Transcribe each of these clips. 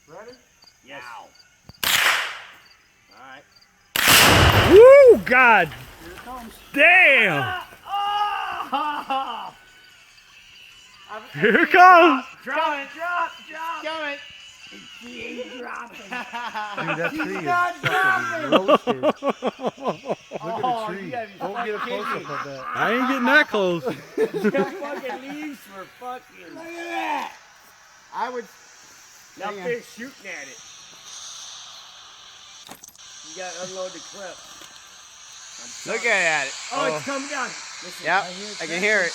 Ready? Yes. All right. Woo! God Here it comes. damn! Oh! Here it comes! Drop it! Coming. She ain't dropping. Dude, that She's tree is not fucking dropping. roasted. Look at Oh, the tree. you gotta be Don't get a fucking close up kidding of that. I ain't getting that close. The fucking leaves were fucking. Look at that. I would. Now Hang on. fish shooting at it. You gotta unload the clip. Look at it. Oh, it's coming down. Listen, Yep, it I can hear it.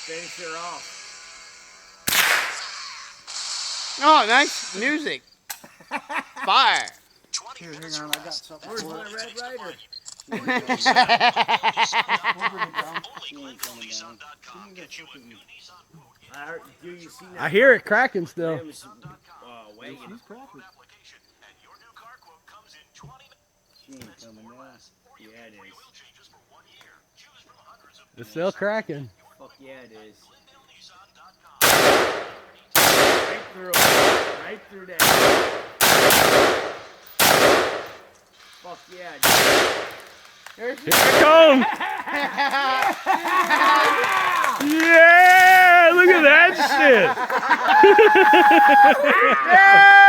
Finish her off. Oh, nice music. Fire. Here, hang on, I got something Where's for my it. Red Ryder? I heard, do you see that? I hear it cracking still. There was, wagon. She's cracking. She ain't coming down. Yeah, it is. It's still cracking. Fuck yeah, it is. Right through. Right through that. Fuck yeah, it is. Here it comes! Yeah! Look at that shit! Yeah!